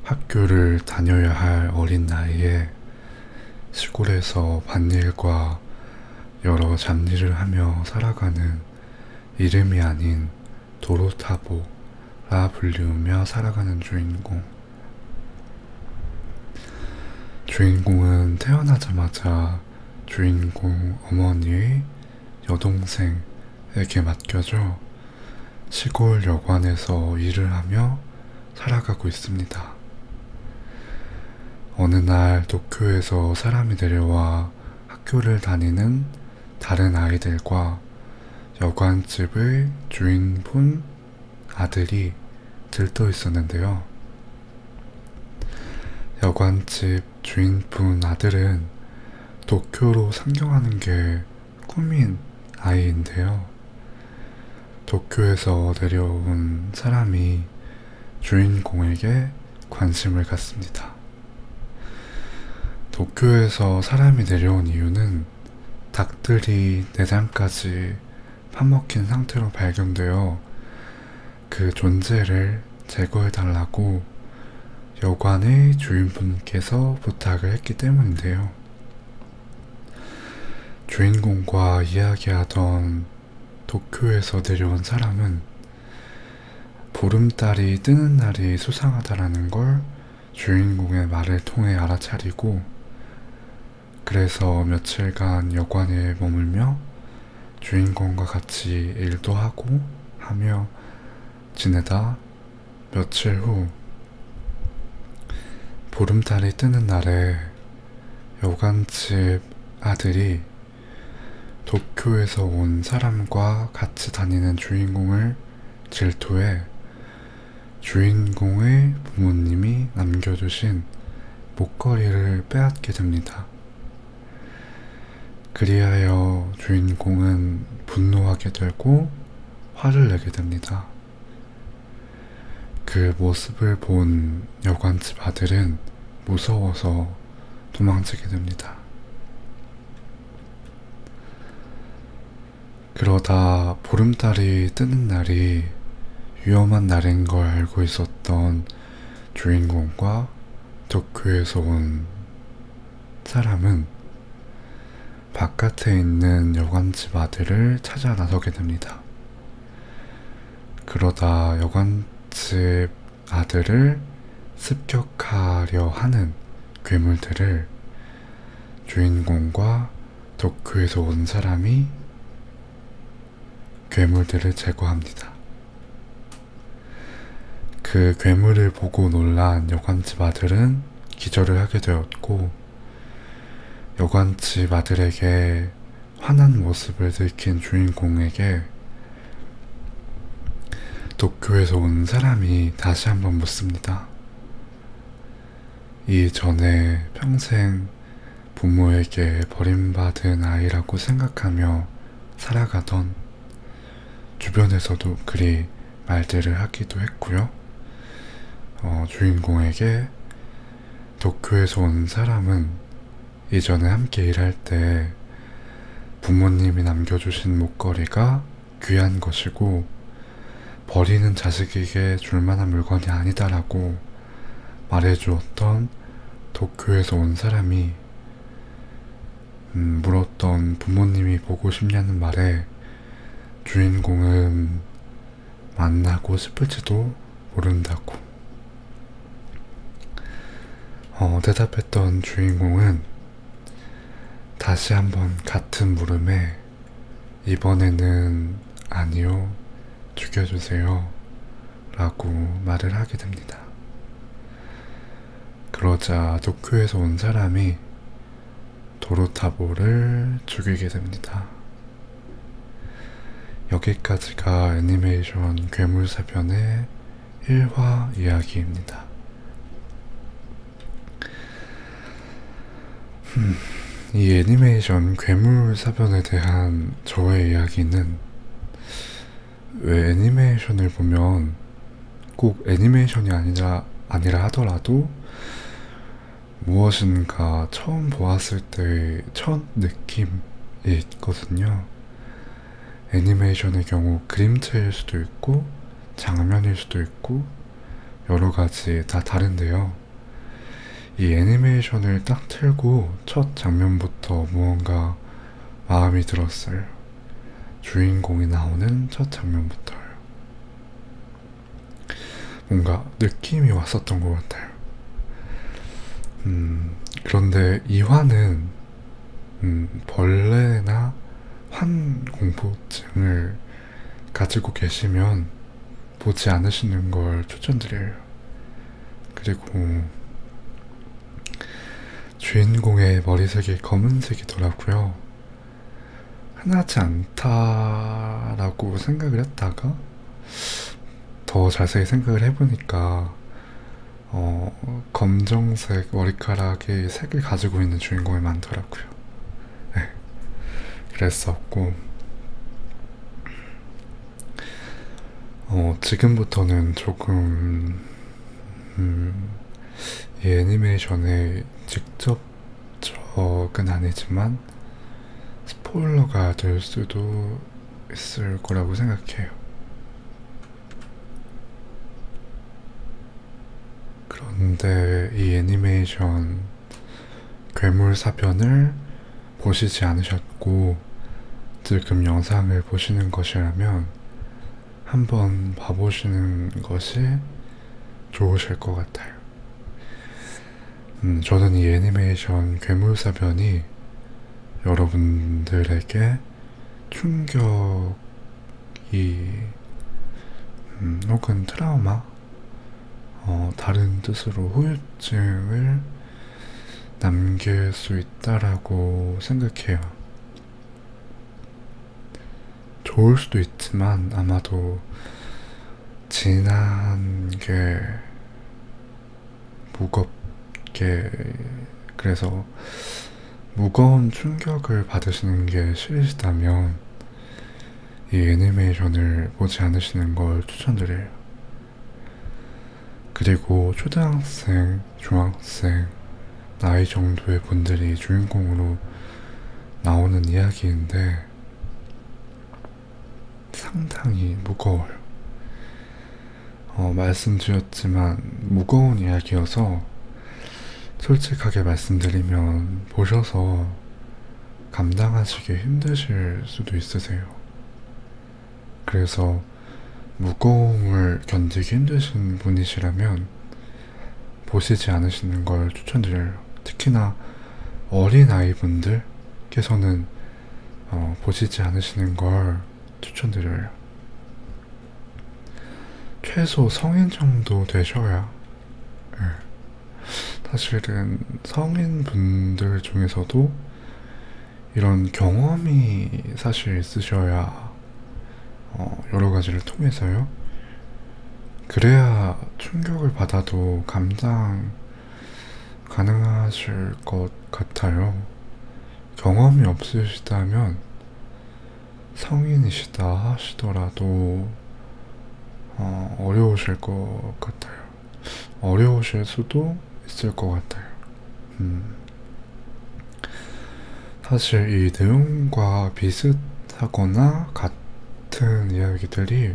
학교를 다녀야 할 어린 나이에 시골에서 밭일과 여러 잡일을 하며 살아가는 이름이 아닌 도로타보라 불리우며 살아가는 주인공. 주인공은 태어나자마자 주인공 어머니의 여동생에게 맡겨져 시골 여관에서 일을 하며 살아가고 있습니다. 어느 날 도쿄에서 사람이 내려와 학교를 다니는 다른 아이들과 여관집의 주인분 아들이 들떠 있었는데요. 여관집 주인분 아들은 도쿄로 상경하는 게 꿈인 아이인데요. 도쿄에서 내려온 사람이 주인공에게 관심을 갖습니다. 도쿄에서 사람이 내려온 이유는 닭들이 내장까지 파먹힌 상태로 발견되어 그 존재를 제거해달라고 여관의 주인분께서 부탁을 했기 때문인데요. 주인공과 이야기하던 도쿄에서 내려온 사람은 보름달이 뜨는 날이 수상하다라는 걸 주인공의 말을 통해 알아차리고 그래서 며칠간 여관에 머물며 주인공과 같이 일도 하고 하며 지내다 며칠 후 보름달이 뜨는 날에 여관집 아들이 도쿄에서 온 사람과 같이 다니는 주인공을 질투해 주인공의 부모님이 남겨주신 목걸이를 빼앗게 됩니다. 그리하여 주인공은 분노하게 되고 화를 내게 됩니다. 그 모습을 본 여관집 아들은 무서워서 도망치게 됩니다. 그러다 보름달이 뜨는 날이 위험한 날인 걸 알고 있었던 주인공과 도쿄에서 온 사람은 바깥에 있는 여관집 아들을 찾아 나서게 됩니다. 그러다 여관집 아들을 습격하려 하는 괴물들을 주인공과 도쿄에서 온 사람이 괴물들을 제거합니다. 그 괴물을 보고 놀란 여관집 아들은 기절을 하게 되었고 여관집 아들에게 화난 모습을 들킨 주인공에게 도쿄에서 온 사람이 다시 한번 묻습니다. 이전에 평생 부모에게 버림받은 아이라고 생각하며 살아가던 주변에서도 그리 말들을 하기도 했고요. 주인공에게 도쿄에서 온 사람은 이전에 함께 일할 때 부모님이 남겨주신 목걸이가 귀한 것이고 버리는 자식에게 줄만한 물건이 아니다라고 말해주었던 도쿄에서 온 사람이 물었던 부모님이 보고 싶냐는 말에 주인공은 만나고 싶을지도 모른다고 대답했던 주인공은 다시 한번 같은 물음에 이번에는 아니요, 죽여주세요 라고 말을 하게 됩니다. 그러자 도쿄에서 온 사람이 도로타보를 죽이게 됩니다. 여기까지가 애니메이션 괴물사변의 1화 이야기입니다. 이 애니메이션 괴물사변에 대한 저의 이야기는 왜 애니메이션을 보면 꼭 애니메이션이 아니라 하더라도 무엇인가 처음 보았을 때의 첫 느낌이 있거든요. 애니메이션의 경우 그림체일 수도 있고 장면일 수도 있고 여러 가지 다 다른데요. 이 애니메이션을 딱 틀고 첫 장면부터 무언가 마음이 들었어요. 주인공이 나오는 첫 장면부터요. 뭔가 느낌이 왔었던 것 같아요. 그런데 이 화는 벌레나 환 공포증을 가지고 계시면 보지 않으시는 걸 추천드려요. 그리고 주인공의 머리색이 검은색이더라고요. 흔하지 않다라고 생각을 했다가 더 자세히 생각을 해보니까 검정색 머리카락의 색을 가지고 있는 주인공이 많더라고요. 네, 그랬었고 지금부터는 조금 이 애니메이션에 직접적은 아니지만 스포일러가 될 수도 있을 거라고 생각해요. 그런데 이 애니메이션 괴물사변을 보시지 않으셨고 지금 영상을 보시는 것이라면 한번 봐보시는 것이 좋으실 것 같아요. 저는 이 애니메이션 괴물사변이 여러분들에게 충격이 혹은 트라우마 다른 뜻으로 후유증을 남길 수 있다라고 생각해요. 좋을 수도 있지만 아마도 지난 게 무겁게, 그래서 무거운 충격을 받으시는 게 싫으시다면 이 애니메이션을 보지 않으시는 걸 추천드려요. 그리고 초등학생, 중학생 나이 정도의 분들이 주인공으로 나오는 이야기인데 상당히 무거워요. 말씀드렸지만 무거운 이야기여서 솔직하게 말씀드리면 보셔서 감당하시기 힘드실 수도 있으세요. 그래서 무거움을 견디기 힘드신 분이시라면 보시지 않으시는 걸 추천드려요. 특히나 어린 아이분들께서는 보시지 않으시는 걸 추천드려요. 최소 성인 정도 되셔야, 사실은 성인분들 중에서도 이런 경험이 사실 있으셔야 여러 가지를 통해서요. 그래야 충격을 받아도 감당 가능하실 것 같아요. 경험이 없으시다면 성인이시다 하시더라도 어려우실 것 같아요. 어려우실 수도 있을 것 같아요. 사실 이 내용과 비슷하거나 같은 이야기들이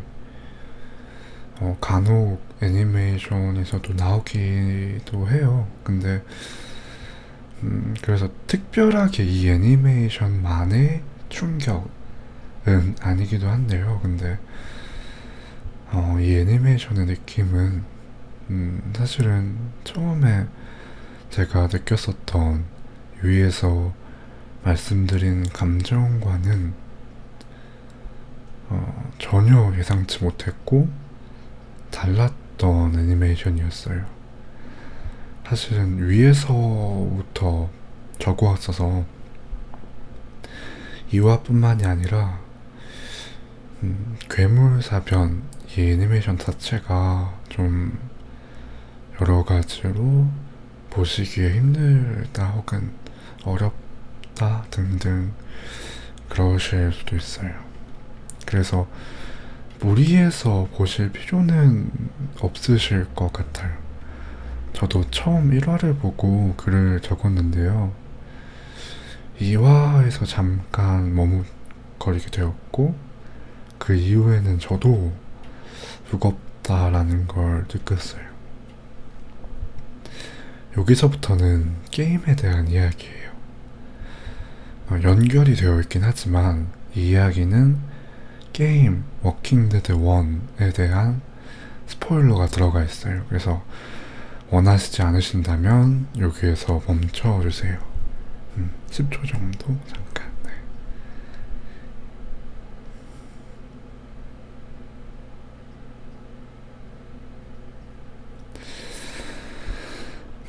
간혹 애니메이션에서도 나오기도 해요. 근데 그래서 특별하게 이 애니메이션만의 충격은 아니기도 한데요. 근데 이 애니메이션의 느낌은 사실은 처음에 제가 느꼈었던 위에서 말씀드린 감정과는 전혀 예상치 못했고 달랐던 애니메이션이었어요. 사실은 위에서부터 적어왔어서 이화뿐만이 아니라 괴물사변 이 애니메이션 자체가 좀 여러 가지로 보시기에 힘들다 혹은 어렵다 등등 그러실 수도 있어요. 그래서 무리해서 보실 필요는 없으실 것 같아요. 저도 처음 1화를 보고 글을 적었는데요. 2화에서 잠깐 머뭇거리게 되었고 그 이후에는 저도 무겁다라는 걸 느꼈어요. 여기서부터는 게임에 대한 이야기예요. 연결이 되어 있긴 하지만 이 이야기는 게임 워킹 데드 1에 대한 스포일러가 들어가 있어요. 그래서 원하시지 않으신다면 여기에서 멈춰주세요. 10초 정도 잠깐.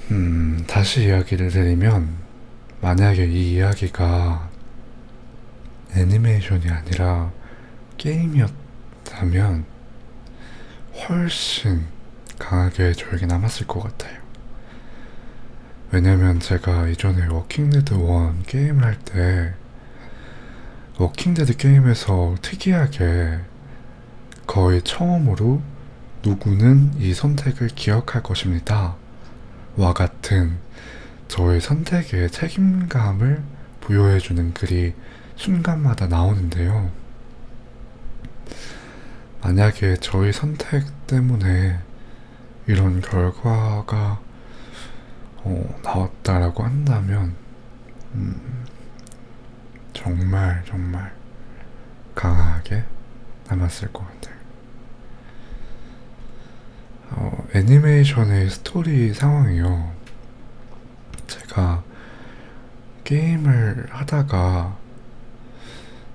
네. 다시 이야기를 드리면, 만약에 이 이야기가 애니메이션이 아니라 게임이었다면 훨씬 강하게 저에게 남았을 것 같아요. 왜냐면 제가 이전에 워킹데드 1 게임을 할 때 워킹데드 게임에서 특이하게 거의 처음으로 누구는 이 선택을 기억할 것입니다 와 같은 저의 선택에 책임감을 부여해주는 글이 순간마다 나오는데요. 만약에 저의 선택 때문에 이런 결과가 나왔다라고 한다면 정말 강하게 남았을 것 같아요. 애니메이션의 스토리 상황이요. 제가 게임을 하다가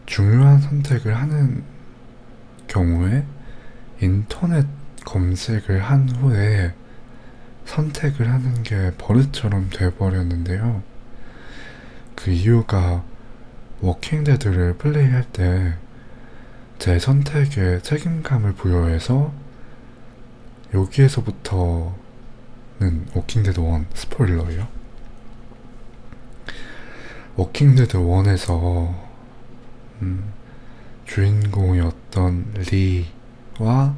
중요한 선택을 하는 경우에 인터넷 검색을 한 후에 선택을 하는 게 버릇처럼 돼버렸는데요. 그 이유가 워킹데드를 플레이할 때 제 선택에 책임감을 부여해서 여기에서부터는 워킹데드 1 스포일러예요. 워킹데드 1에서 주인공이었던 리와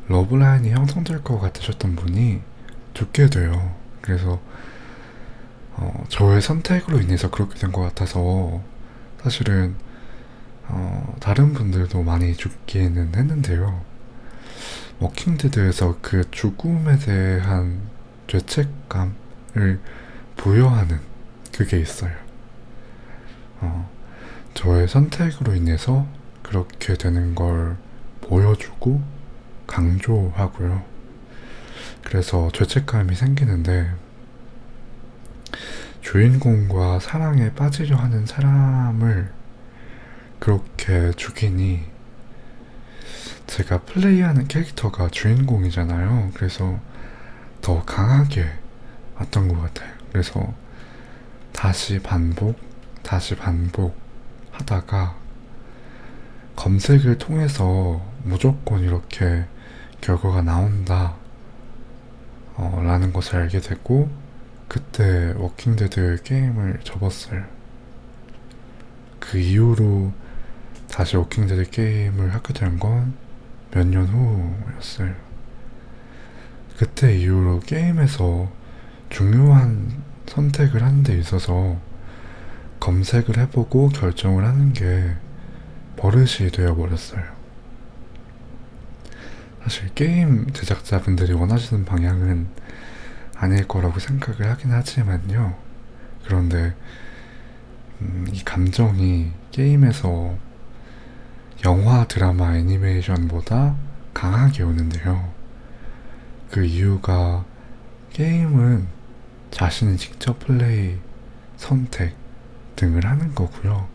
러브라인이 형성될 것 같으셨던 분이 죽게 돼요. 그래서 저의 선택으로 인해서 그렇게 된 것 같아서 사실은 다른 분들도 많이 죽기는 했는데요. 워킹데드에서 그 죽음에 대한 죄책감을 부여하는 그게 있어요. 저의 선택으로 인해서 그렇게 되는 걸 보여주고 강조하고요. 그래서 죄책감이 생기는데, 주인공과 사랑에 빠지려 하는 사람을 그렇게 죽이니 제가 플레이하는 캐릭터가 주인공이잖아요. 그래서 더 강하게 왔던 것 같아요. 그래서 다시 반복 하다가 검색을 통해서 무조건 이렇게 결과가 나온다 라는 것을 알게 되고, 그때 워킹데드 게임을 접었어요. 그 이후로 다시 워킹데드 게임을 하게 된 건 몇 년 후였어요. 그때 이후로 게임에서 중요한 선택을 하는 데 있어서 검색을 해보고 결정을 하는 게 버릇이 되어버렸어요. 사실 게임 제작자분들이 원하시는 방향은 아닐 거라고 생각을 하긴 하지만요. 그런데 이 감정이 게임에서 영화, 드라마, 애니메이션보다 강하게 오는데요. 그 이유가 게임은 자신이 직접 플레이, 선택 등을 하는 거고요.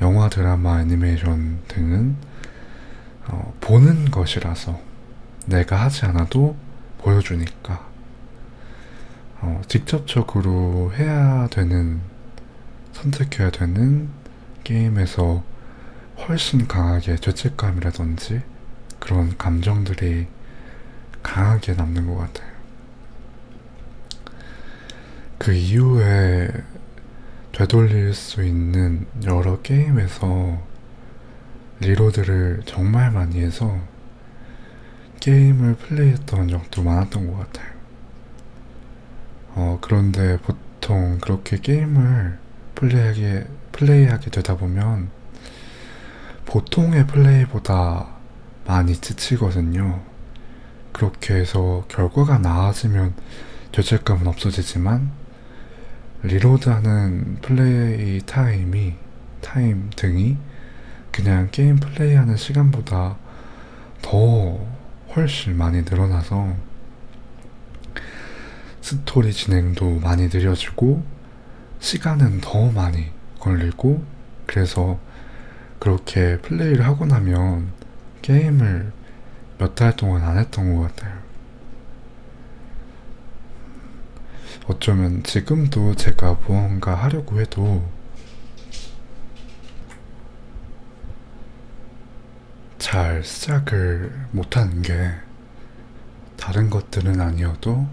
영화, 드라마, 애니메이션 등은 보는 것이라서 내가 하지 않아도 보여주니까 직접적으로 해야 되는, 선택해야 되는 게임에서 훨씬 강하게 죄책감이라든지 그런 감정들이 강하게 남는 것 같아요. 그 이후에 되돌릴 수 있는 여러 게임에서 리로드를 정말 많이 해서 게임을 플레이했던 적도 많았던 것 같아요. 그런데 보통 그렇게 게임을 플레이하게 되다 보면 보통의 플레이보다 많이 지치거든요. 그렇게 해서 결과가 나아지면 죄책감은 없어지지만 리로드하는 플레이 타임 등이 그냥 게임 플레이하는 시간보다 더 훨씬 많이 늘어나서 스토리 진행도 많이 느려지고 시간은 더 많이 걸리고, 그래서 그렇게 플레이를 하고 나면 게임을 몇 달 동안 안 했던 것 같아요. 어쩌면 지금도 제가 무언가 하려고 해도 잘 시작을 못하는 게 다른 것들은 아니어도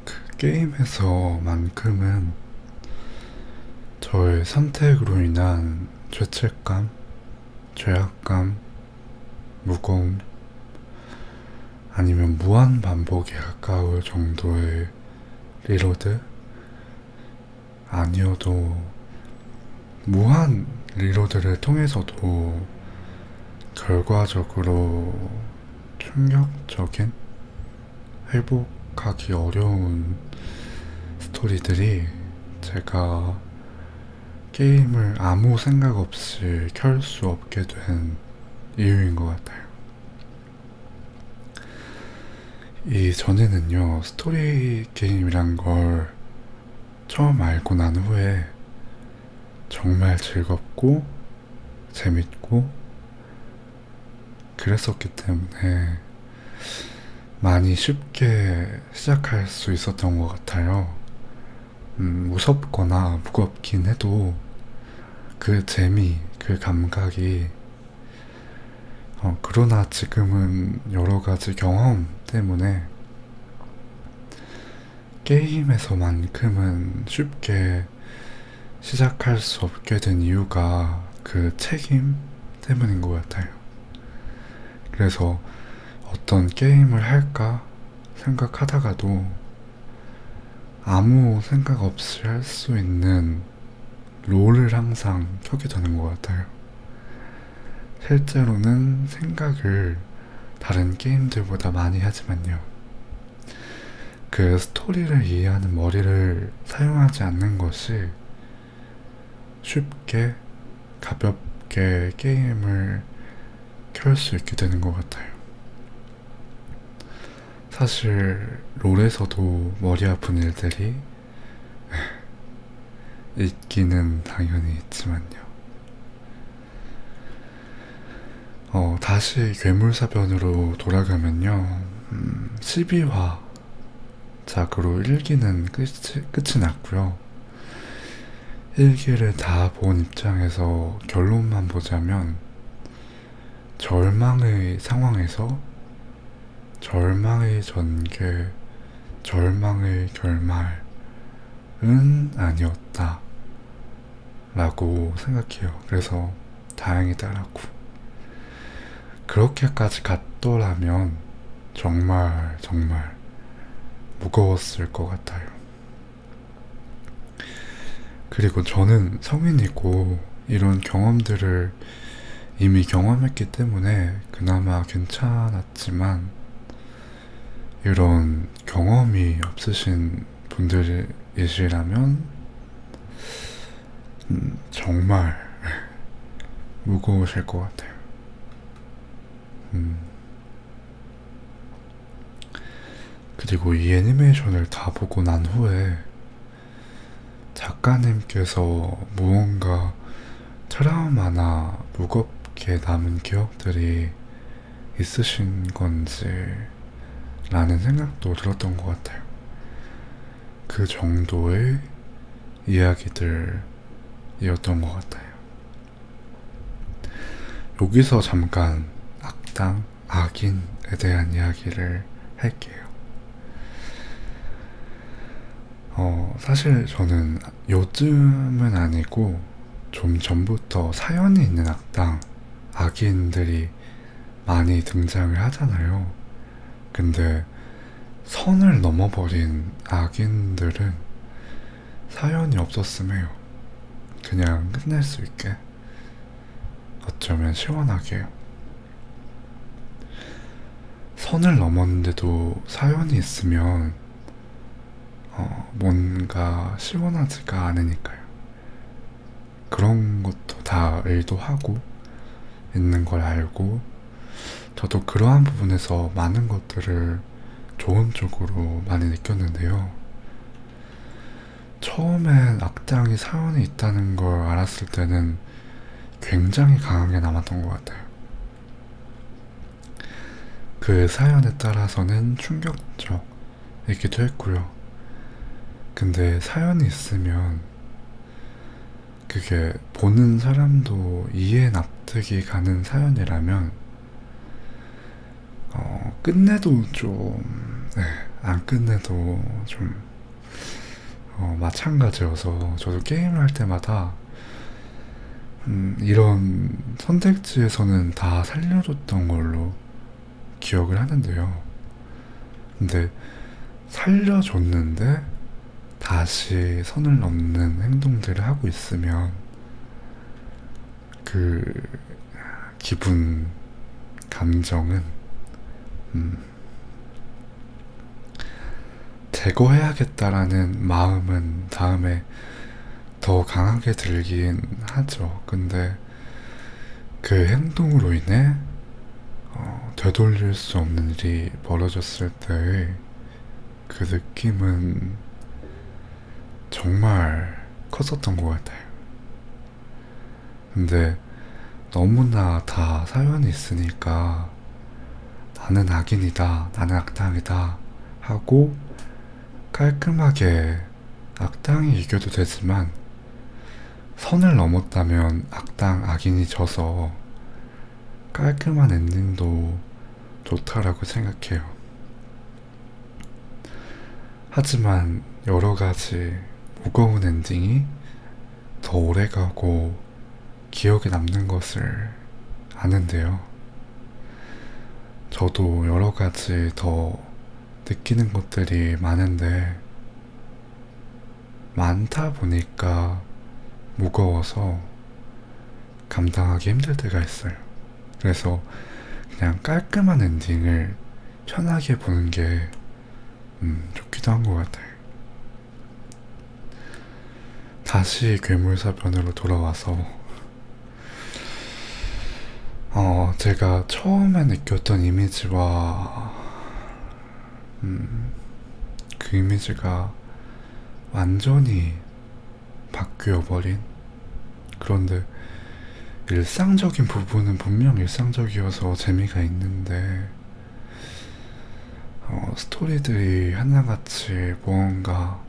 그 게임에서만큼은 저의 선택으로 인한 죄책감, 죄악감, 무거움, 아니면 무한 반복에 가까울 정도의 리로드? 아니어도 무한 리로드를 통해서도 결과적으로 충격적인, 회복하기 어려운 스토리들이 제가 게임을 아무 생각 없이 켤 수 없게 된 이유인 것 같아요. 이전에는요, 스토리 게임이란 걸 처음 알고 난 후에 정말 즐겁고 재밌고 그랬었기 때문에 많이 쉽게 시작할 수 있었던 것 같아요. 무섭거나 무겁긴 해도 그 재미, 그 감각이 그러나 지금은 여러 가지 경험 때문에 게임에서만큼은 쉽게 시작할 수 없게 된 이유가 그 책임 때문인 것 같아요. 그래서 어떤 게임을 할까 생각하다가도 아무 생각 없이 할 수 있는 롤을 항상 켜게 되는 것 같아요. 실제로는 생각을 다른 게임들보다 많이 하지만요, 그 스토리를 이해하는 머리를 사용하지 않는 것이 쉽게 가볍게 게임을 켤 수 있게 되는 것 같아요. 사실 롤에서도 머리 아픈 일들이 있기는 당연히 있지만요. 다시 괴물사변으로 돌아가면요, 12화 작으로 1기는 끝이 났고요. 1기를 다 본 입장에서 결론만 보자면 절망의 상황에서 절망의 전개, 절망의 결말은 아니었다 라고 생각해요. 그래서 다행이다라고. 그렇게까지 갔더라면 정말 무거웠을 것 같아요. 그리고 저는 성인이고 이런 경험들을 이미 경험했기 때문에 그나마 괜찮았지만, 이런 경험이 없으신 분들이시라면 정말 무거우실 것 같아요. 그리고 이 애니메이션을 다 보고 난 후에 작가님께서 무언가 트라우마나 무겁게 남은 기억들이 있으신 건지 라는 생각도 들었던 것 같아요. 그 정도의 이야기들이었던 것 같아요. 여기서 잠깐 악인에 대한 이야기를 할게요. 사실 저는 요즘은 아니고 좀 전부터 사연이 있는 악인들이 많이 등장을 하잖아요. 근데 선을 넘어버린 악인들은 사연이 없었음 해요. 그냥 끝낼 수 있게, 어쩌면 시원하게요. 선을 넘었는데도 사연이 있으면 뭔가 시원하지가 않으니까요. 그런 것도 다 의도하고 있는 걸 알고 저도 그러한 부분에서 많은 것들을 좋은 쪽으로 많이 느꼈는데요. 처음엔 악당이 사연이 있다는 걸 알았을 때는 굉장히 강하게 남았던 것 같아요. 그 사연에 따라서는 충격적이기도 했고요. 근데 사연이 있으면 그게 보는 사람도 이해 납득이 가는 사연이라면 끝내도 좀, 네, 안 끝내도 좀 마찬가지여서 저도 게임을 할 때마다 이런 선택지에서는 다 살려줬던 걸로 기억을 하는데요. 근데 살려줬는데 다시 선을 넘는 행동들을 하고 있으면 그 기분, 감정은 제거해야겠다라는 마음은 다음에 더 강하게 들긴 하죠. 근데 그 행동으로 인해 되돌릴 수 없는 일이 벌어졌을 때의 그 느낌은 정말 컸었던 것 같아요. 근데 너무나 다 사연이 있으니까 나는 악인이다, 나는 악당이다 하고 깔끔하게 악당이 이겨도 되지만 선을 넘었다면 악당, 악인이 져서 깔끔한 엔딩도 좋다라고 생각해요. 하지만 여러 가지 무거운 엔딩이 더 오래가고 기억에 남는 것을 아는데요. 저도 여러 가지 더 느끼는 것들이 많은데 많다 보니까 무거워서 감당하기 힘들 때가 있어요. 그래서 그냥 깔끔한 엔딩을 편하게 보는 게 좋기도 한 것 같아요. 다시 괴물사변으로 돌아와서 제가 처음에 느꼈던 이미지와 그 이미지가 완전히 바뀌어버린, 그런데 일상적인 부분은 분명 일상적이어서 재미가 있는데 스토리들이 하나같이 뭔가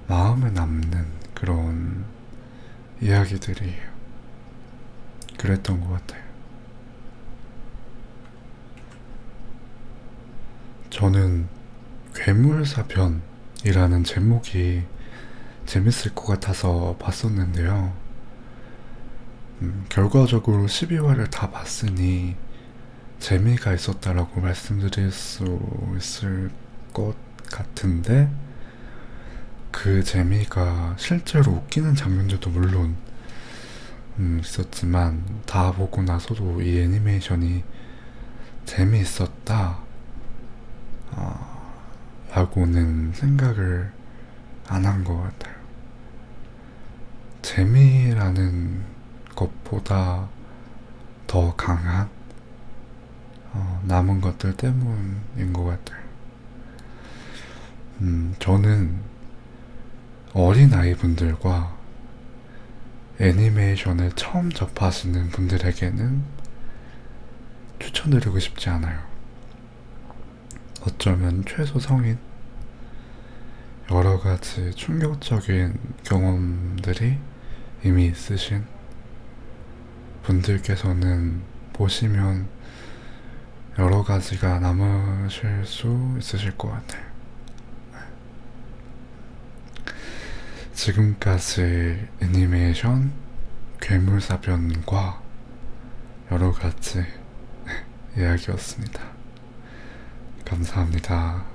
마음에 남는 그런 이야기들이에요. 그랬던 것 같아요. 저는 괴물사변이라는 제목이 재밌을 것 같아서 봤었는데요. 결과적으로 12화를 다 봤으니 재미가 있었다라고 말씀드릴 수 있을 것 같은데 그 재미가 실제로 웃기는 장면들도 물론 있었지만 다 보고 나서도 이 애니메이션이 재미있었다 라고는 생각을 안 한 것 같아요. 재미라는 것보다 더 강한 남은 것들 때문인 것 같아요. 저는 어린아이분들과 애니메이션을 처음 접하시는 분들에게는 추천드리고 싶지 않아요. 어쩌면 최소 성인, 여러 가지 충격적인 경험들이 이미 있으신 분들께서는 보시면 여러 가지가 남으실 수 있으실 것 같아요. 지금까지 애니메이션 괴물사변과 여러 가지 이야기였습니다. 감사합니다.